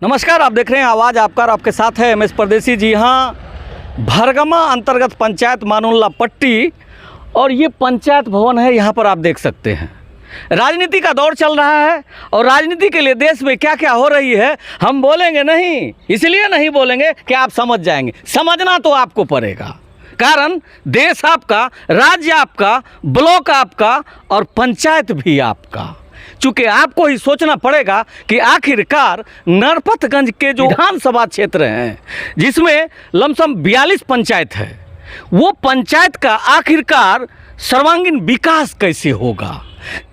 नमस्कार, आप देख रहे हैं आवाज़ आपका और आपके साथ है एमएस परदेसी। जी हाँ, भरगमा अंतर्गत पंचायत मानुल्ला पट्टी और ये पंचायत भवन है। यहाँ पर आप देख सकते हैं राजनीति का दौर चल रहा है और राजनीति के लिए देश में क्या क्या हो रही है हम बोलेंगे नहीं, इसलिए नहीं बोलेंगे कि आप समझ जाएंगे। समझना तो आपको पड़ेगा, कारण देश आपका, राज्य आपका, ब्लॉक आपका और पंचायत भी आपका। चूँकि आपको ही सोचना पड़ेगा कि आखिरकार नरपतगंज के जो विधानसभा क्षेत्र हैं जिसमें लमसम 42 पंचायत है, वो पंचायत का आखिरकार सर्वांगीण विकास कैसे होगा।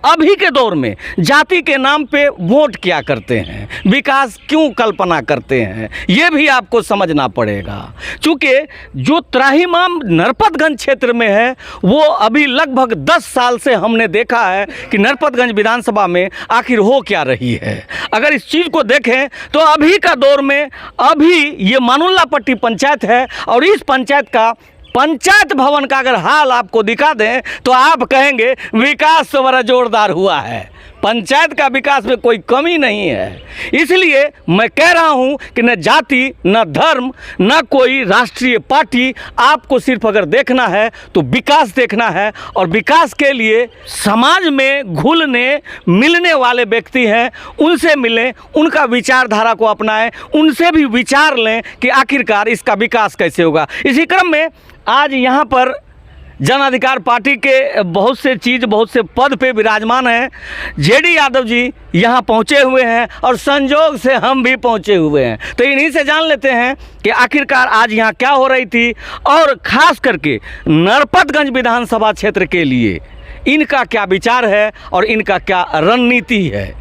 अभी के दौर में जाति के नाम पे वोट क्या करते हैं, विकास क्यों कल्पना करते हैं, ये भी आपको समझना पड़ेगा। चूँकि जो त्राहिमाम नरपतगंज क्षेत्र में है वो अभी लगभग 10 साल से हमने देखा है कि नरपतगंज विधानसभा में आखिर हो क्या रही है। अगर इस चीज़ को देखें तो अभी का दौर में अभी ये मानुल्ला पट्टी पंचायत है और इस पंचायत का पंचायत भवन का अगर हाल आपको दिखा दें तो आप कहेंगे विकास तो बड़ा जोरदार हुआ है। पंचायत का विकास में कोई कमी नहीं है। इसलिए मैं कह रहा हूं कि न जाति, न धर्म, न कोई राष्ट्रीय पार्टी, आपको सिर्फ अगर देखना है तो विकास देखना है। और विकास के लिए समाज में घुलने मिलने वाले व्यक्ति हैं, उनसे मिलें, उनका विचारधारा को अपनाएं, उनसे भी विचार लें कि आखिरकार इसका विकास कैसे होगा। इसी क्रम में आज यहाँ पर जन अधिकार पार्टी के बहुत से पद पे विराजमान हैं जेडी यादव जी यहाँ पहुँचे हुए हैं और संजोग से हम भी पहुँचे हुए हैं। तो इन्हीं से जान लेते हैं कि आखिरकार आज यहाँ क्या हो रही थी और ख़ास करके नरपतगंज विधानसभा क्षेत्र के लिए इनका क्या विचार है और इनका क्या रणनीति है।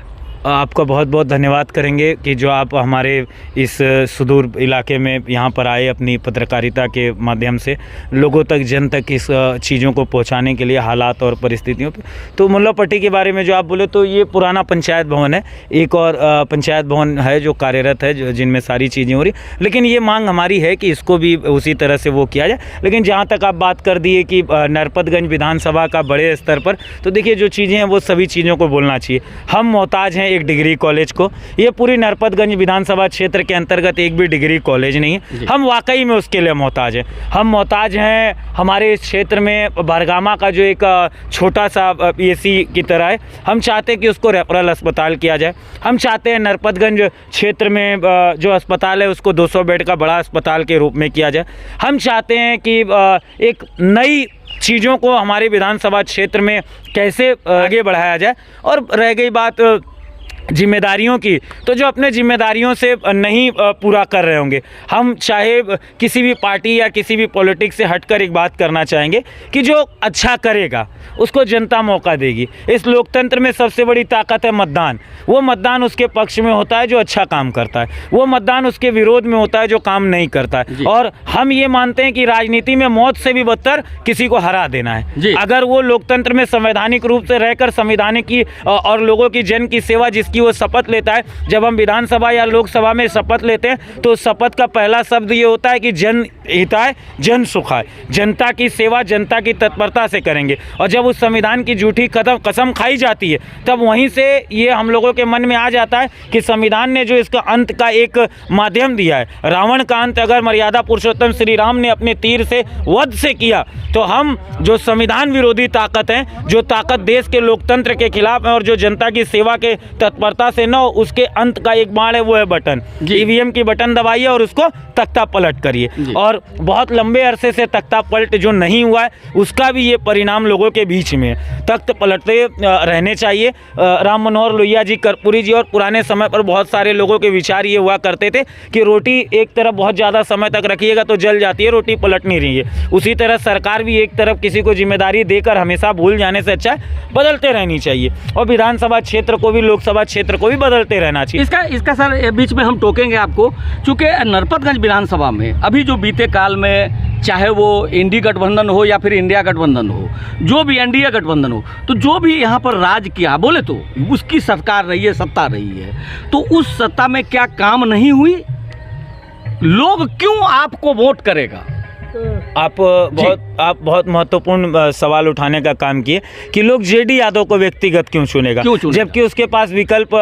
आपका बहुत बहुत धन्यवाद करेंगे कि जो आप हमारे इस सुदूर इलाके में यहाँ पर आए, अपनी पत्रकारिता के माध्यम से लोगों तक, जन तक इस चीज़ों को पहुँचाने के लिए, हालात और परिस्थितियों पे। तो मुल्ला पट्टी के बारे में जो आप बोले तो ये पुराना पंचायत भवन है। एक और पंचायत भवन है जो कार्यरत है, जो जिनमें सारी चीज़ें हो रही, लेकिन ये मांग हमारी है कि इसको भी उसी तरह से वो किया जाए। लेकिन जहाँ तक आप बात कर दिए कि नरपतगंज विधानसभा का बड़े स्तर पर, तो देखिए जो चीज़ें हैं वो सभी चीज़ों को बोलना चाहिए। हम मोहताज हैं एक डिग्री कॉलेज को, ये पूरी नरपतगंज विधानसभा क्षेत्र के अंतर्गत एक भी डिग्री कॉलेज नहीं है। हम वाकई में उसके लिए मोहताज हैं। हम मोहताज हैं हमारे इस क्षेत्र में भरगमा का जो एक छोटा सा पीएससी की तरह है, हम चाहते हैं कि उसको रेफरल अस्पताल किया जाए। हम चाहते हैं नरपतगंज क्षेत्र में जो अस्पताल है उसको 200 बेड का बड़ा अस्पताल के रूप में किया जाए। हम चाहते हैं कि एक नई चीज़ों को हमारे विधानसभा क्षेत्र में कैसे आगे बढ़ाया जाए। और रह गई बात जिम्मेदारियों की, तो जो अपने जिम्मेदारियों से नहीं पूरा कर रहे होंगे, हम चाहे किसी भी पार्टी या किसी भी पॉलिटिक्स से हटकर एक बात करना चाहेंगे कि जो अच्छा करेगा उसको जनता मौका देगी। इस लोकतंत्र में सबसे बड़ी ताकत है मतदान। वो मतदान उसके पक्ष में होता है जो अच्छा काम करता है, वो मतदान उसके विरोध में होता है जो काम नहीं करता है। और हम ये मानते हैं कि राजनीति में मौत से भी बदतर किसी को हरा देना है। अगर वो लोकतंत्र में संवैधानिक रूप से रहकर संविधानिक की और लोगों की जन की सेवा जिसकी वो शपथ लेता है, जब हम विधानसभा या लोकसभा में शपथ लेते हैं तो शपथ का पहला शब्द ये होता है कि जन हिताय जन सुखाय, जनता की सेवा जनता की तत्परता से करेंगे। और जब उस संविधान की झूठी कसम खाई जाती है तब वहीं से ये हम लोगों के मन में आ जाता है कि संविधान ने जो इसका अंत का एक माध्यम दिया है, रावण का अंत अगर मर्यादा पुरुषोत्तम श्री राम ने अपने तीर से वध से किया, तो हम जो संविधान विरोधी ताकत हैं, जो ताकत देश के लोकतंत्र के खिलाफ है और जो जनता की सेवा के तत्परता से न, उसके अंत का एक बाण है, वो है बटन। ईवीएम की बटन दबाइए और उसको तख्ता पलट करिए। और बहुत लंबे अरसे से तख्ता पलट जो नहीं हुआ है उसका भी ये परिणाम लोगों के बीच में है। तख्त पलटते रहने चाहिए। राम मनोहर लोहिया जी, कर्पूरी जी और पुराने समय पर बहुत सारे लोगों के विचार ये हुआ करते थे कि रोटी एक तरफ बहुत ज़्यादा समय तक रखिएगा तो जल जाती है, रोटी पलट नहीं रही है। उसी तरह सरकार भी एक तरफ किसी को जिम्मेदारी देकर हमेशा भूल जाने से अच्छा है बदलते रहनी चाहिए। और विधानसभा क्षेत्र को भी, लोकसभा क्षेत्र को भी बदलते रहना चाहिए। इसका सर बीच में हम टोकेंगे आपको, चूँकि नरपतगंज विधानसभा में अभी जो बीते काल में, चाहे वो इंडी गठबंधन हो या फिर इंडिया गठबंधन हो, जो भी एनडीए गठबंधन हो, तो जो भी यहाँ पर राज किया, बोले तो उसकी सरकार रही है, सत्ता रही है, तो उस सत्ता में क्या काम नहीं हुई? लोग क्यों आपको वोट करेगा? आप बहुत महत्वपूर्ण सवाल उठाने का काम किए कि लोग जेडी यादव को व्यक्तिगत क्यों चुनेगा, जबकि उसके पास विकल्प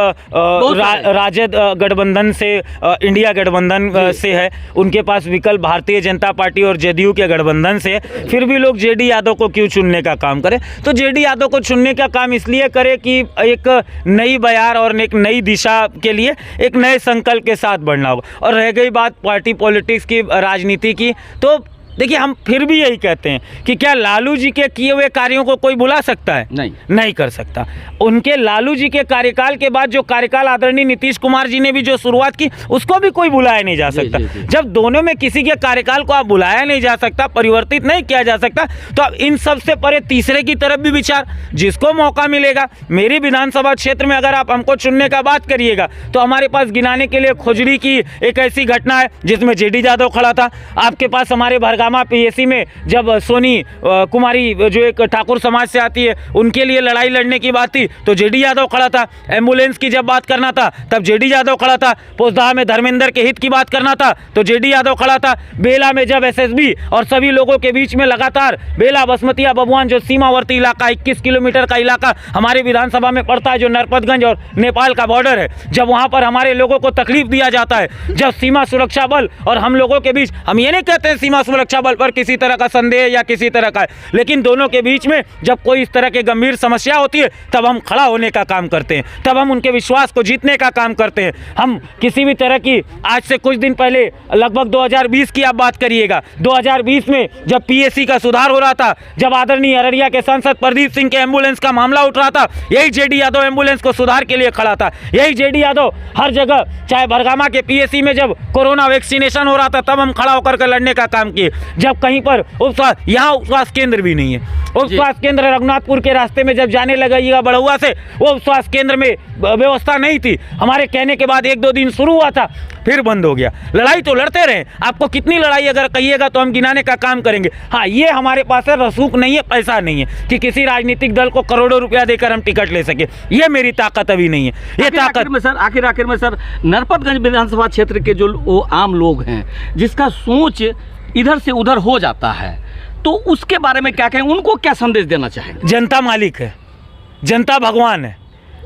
राजद गठबंधन से, इंडिया गठबंधन से है, उनके पास विकल्प भारतीय जनता पार्टी और जदयू के गठबंधन से, फिर भी लोग जेडी यादव को क्यों चुनने का काम करें। तो जेडी यादव को चुनने का काम इसलिए करे कि एक नई बयार और एक नई दिशा के लिए एक नए संकल्प के साथ बढ़ना होगा। और रह गई बात पार्टी पॉलिटिक्स की, राजनीति की, तो देखिए हम फिर भी यही कहते हैं कि क्या लालू जी के किए हुए कार्यों को कोई भुला सकता है? नहीं कर सकता। उनके लालू जी के कार्यकाल के बाद जो कार्यकाल आदरणीय नीतीश कुमार जी ने भी जो शुरुआत की, उसको भी कोई भुलाया नहीं जा सकता। जब दोनों में किसी के कार्यकाल को आप भुलाया नहीं जा सकता, परिवर्तित नहीं किया जा सकता, तो अब इन सबसे परे तीसरे की तरफ भी विचार, जिसको मौका मिलेगा। मेरी विधानसभा क्षेत्र में अगर आप हमको चुनने का बात करिएगा तो हमारे पास गिनाने के लिए खोजड़ी की एक ऐसी घटना है जिसमें जेडी यादव खड़ा था। आपके पास हमारे पीएसी में जब सोनी कुमारी जो एक ठाकुर समाज से आती है, उनके लिए लड़ाई लड़ने की बात थी तो जेडी यादव खड़ा था। एम्बुलेंस की जब बात करना था तब जेडी यादव खड़ा था। पोस्टदाह में धर्मेंद्र के हित की बात करना था तो जेडी यादव खड़ा था। बेला में जब एसएसबी और सभी लोगों के बीच में लगातार बेला बसमतिया बबुआन जो सीमावर्ती इलाका 21 किलोमीटर का इलाका हमारे विधानसभा में पड़ता है, जो नरपतगंज और नेपाल का बॉर्डर है, जब वहां पर हमारे लोगों को तकलीफ दिया जाता है, जब सीमा सुरक्षा बल और हम लोगों के बीच, हम ये नहीं कहते हैं सीमा सुरक्षा बल पर किसी तरह का संदेह या किसी तरह का, लेकिन दोनों के बीच में जब कोई इस तरह के गंभीर समस्या होती है तब हम खड़ा होने का काम करते हैं, तब हम उनके विश्वास को जीतने का काम करते हैं। हम किसी भी तरह की, आज से कुछ दिन पहले लगभग 2020 की आप बात करिएगा, 2020 में जब पीएससी का सुधार हो रहा था, जब आदरणीय अररिया के सांसद प्रदीप सिंह के एम्बुलेंस का मामला उठ रहा था, यही जेडी यादव एम्बुलेंस को सुधार के लिए खड़ा था। यही जेडी यादव हर जगह, चाहे बरगामा के पीएससी में जब कोरोना वैक्सीनेशन हो रहा था तब हम खड़ा होकर के लड़ने का काम किए। जब कहीं पर यहाँ उप स्वास्थ्य केंद्र भी नहीं है, उप स्वास्थ्य केंद्र रघुनाथपुर के रास्ते में जब जाने लगा बड़हुआ से, वो उप स्वास्थ्य केंद्र में व्यवस्था नहीं थी। हमारे कहने के बाद 1-2 दिन शुरू हुआ था, फिर बंद हो गया। लड़ाई तो लड़ते रहे, आपको कितनी लड़ाई अगर कहिएगा तो हम गिनाने का काम करेंगे। हाँ, ये हमारे पास है, रसूख नहीं है, पैसा नहीं है कि किसी राजनीतिक दल को करोड़ों रुपया देकर हम टिकट ले सके, ये मेरी ताकत अभी नहीं है। ये ताकत आखिर में सर नरपतगंज विधानसभा क्षेत्र के जो वो आम लोग हैं जिसका सोच इधर से उधर हो जाता है, तो उसके बारे में क्या कहें, उनको क्या संदेश देना चाहेंगे? जनता मालिक है, जनता भगवान है,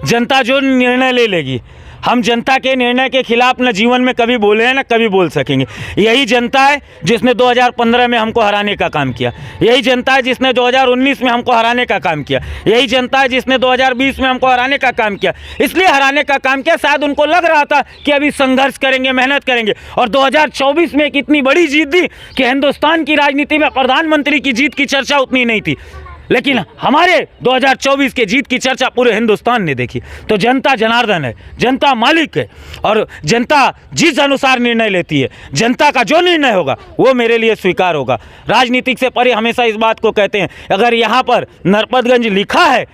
जनता जो निर्णय ले लेगी। हम जनता के निर्णय के खिलाफ न जीवन में कभी बोले हैं न कभी बोल सकेंगे। यही जनता है जिसने 2015 में हमको हराने का काम किया, यही जनता है जिसने 2019 में हमको हराने का काम किया, यही जनता है जिसने 2020 में हमको हराने का काम किया। इसलिए हराने का काम किया, शायद उनको लग रहा था कि अभी संघर्ष करेंगे, मेहनत करेंगे, और 2024 में एक इतनी बड़ी जीत दी कि हिंदुस्तान की राजनीति में प्रधानमंत्री की जीत की चर्चा उतनी नहीं थी, लेकिन हमारे 2024 के जीत की चर्चा पूरे हिंदुस्तान ने देखी। तो जनता जनार्दन है, जनता मालिक है, और जनता जिस अनुसार निर्णय लेती है, जनता का जो निर्णय होगा वो मेरे लिए स्वीकार होगा। राजनीतिक से परे हमेशा इस बात को कहते हैं, अगर यहाँ पर नरपतगंज लिखा है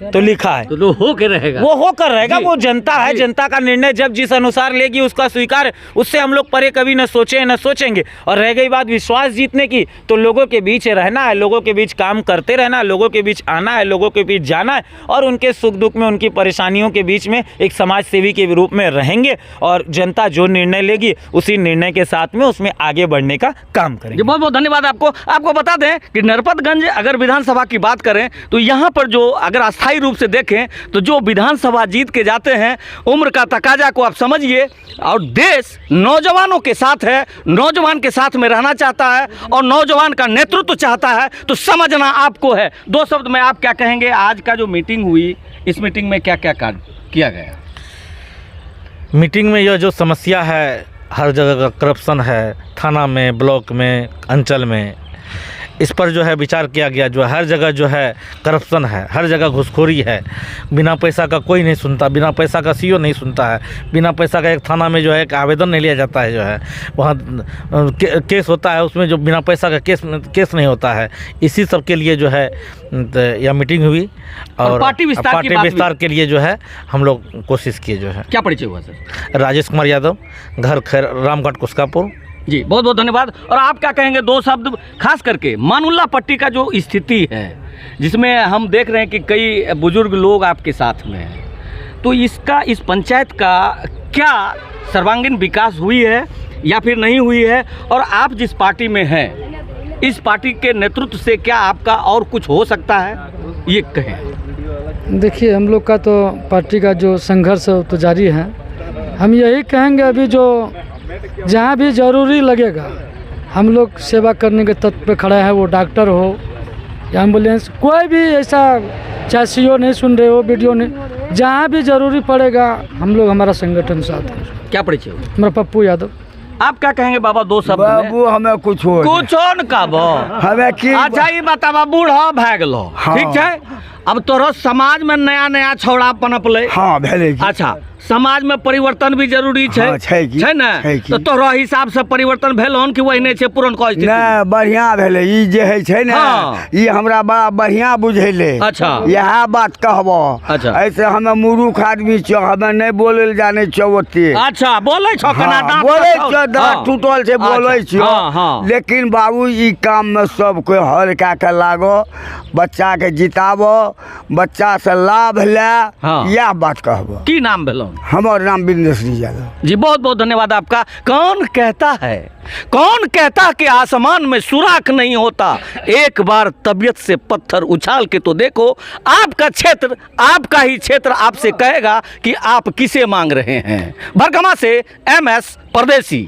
तो लिखा है, तो होकर रहेगा, वो होकर रहेगा। वो जनता है, जनता का निर्णय जब जिस अनुसार लेगी उसका स्वीकार है, उससे हम लोग परे कभी न सोचे न सोचेंगे। और रह गई बात विश्वास जीतने की, तो लोगों के बीच रहना है, लोगों के बीच काम करते रहना है, लोगों के बीच आना है, लोगों के बीच जाना है, और उनके सुख दुख में, उनकी परेशानियों के बीच में एक समाज सेवी के रूप में रहेंगे, और जनता जो निर्णय लेगी उसी निर्णय के साथ में उसमें आगे बढ़ने का काम करेंगे। बहुत बहुत धन्यवाद आपको। आपको बता दें कि नरपतगंज अगर विधानसभा की बात करें तो यहाँ पर जो अगर अस्थायी रूप से देखें तो जो विधानसभा जीत के जाते हैं, उम्र का तकाजा को आप समझिए, और देश नौजवानों के साथ है, नौजवान के साथ में रहना चाहता है और नौजवान का नेतृत्व चाहता है, तो समझना आपको है। 2 शब्द में आप क्या कहेंगे, आज का जो मीटिंग हुई, इस मीटिंग में क्या क्या कार्य किया गया? मीटिंग में यह जो समस्या है, हर जगह का करप्शन है, थाना में, ब्लॉक में, अंचल में, इस पर जो है विचार किया गया। जो हर जगह जो है करप्शन है, हर जगह घुसखोरी है, बिना पैसा का कोई नहीं सुनता, बिना पैसा का सीओ नहीं सुनता है, बिना पैसा का एक थाना में जो है एक आवेदन नहीं लिया जाता है, जो है वहाँ केस होता है, उसमें जो बिना पैसा का केस नहीं होता है। इसी सब के लिए जो है यह मीटिंग हुई, और पार्टी विस्तार के लिए जो है हम लोग कोशिश किए। जो है क्या परिचय हुआ सर? राजेश कुमार यादव, घर खैर रामघाट कुस्कापुर। जी, बहुत बहुत धन्यवाद। और आप क्या कहेंगे, 2 शब्द खास करके मानुल्ला पट्टी का जो स्थिति है, जिसमें हम देख रहे हैं कि कई बुजुर्ग लोग आपके साथ में हैं, तो इसका, इस पंचायत का क्या सर्वांगीण विकास हुई है या फिर नहीं हुई है? और आप जिस पार्टी में हैं इस पार्टी के नेतृत्व से क्या आपका और कुछ हो सकता है, ये कहें। देखिए, हम लोग का तो पार्टी का जो संघर्ष है वो तो जारी है। हम यही कहेंगे, अभी जो जहाँ भी ज़रूरी लगेगा हम लोग सेवा करने के तत्व पे खड़ा है, वो डॉक्टर हो या एम्बुलेंस, कोई भी ऐसा, चाहे सीओ नहीं सुन रहे हो, वीडियो नहीं, जहाँ भी ज़रूरी पड़ेगा हम लोग, हमारा संगठन साथ है। क्या परिचय हो? मेरा पप्पू यादव। आप क्या कहेंगे बाबा, दो शब्द में? बाबू हमें कुछ हो कुछो न कहबो। हमें की अच्छा ये बतावा, बूढ़ा भए गेलो, हाँ। ठीक है, अब तोरो समाज में नया नया छौड़ा पनपले, हाँ भेले की। अच्छा समाज में परिवर्तन भी जरूरी छै, हाँ, छै कि? छै ना? छै कि? तो तोरो हिसाब से परिवर्तन भेल हन कि वही छै पुरन कह स्थिति? नहीं बढ़िया भेले, ई जे है छै ना, हाँ। ई हमरा बड़ा बढ़िया बुझेले। अच्छा। यह बात कहबो। अच्छा। ऐसे हमें मूर्ख आदमी छो, हमें नहीं बोले जाने छो ओते। अच्छा बोले छो, कना हाँ, दांत बोले टूटल? छो, दांत हाँ। टूटल से बोले अच्छा, छो। हाँ, हाँ। लेकिन बाबू ई काम में सब कोई हल के लागो, बच्चा के जिताबो, बच्चा से लाभ ले, हाँ। यह बात कहबो। की नाम भेलो? हमार नाम बिंदेश्वरी यादव। जी बहुत बहुत धन्यवाद आपका। कौन कहता है, कौन कहता कि आसमान में सुराख नहीं होता, एक बार तबीयत से पत्थर उछाल के तो देखो, आपका क्षेत्र, आपका ही क्षेत्र आपसे कहेगा कि आप किसे मांग रहे हैं। भरगमा से MS परदेसी।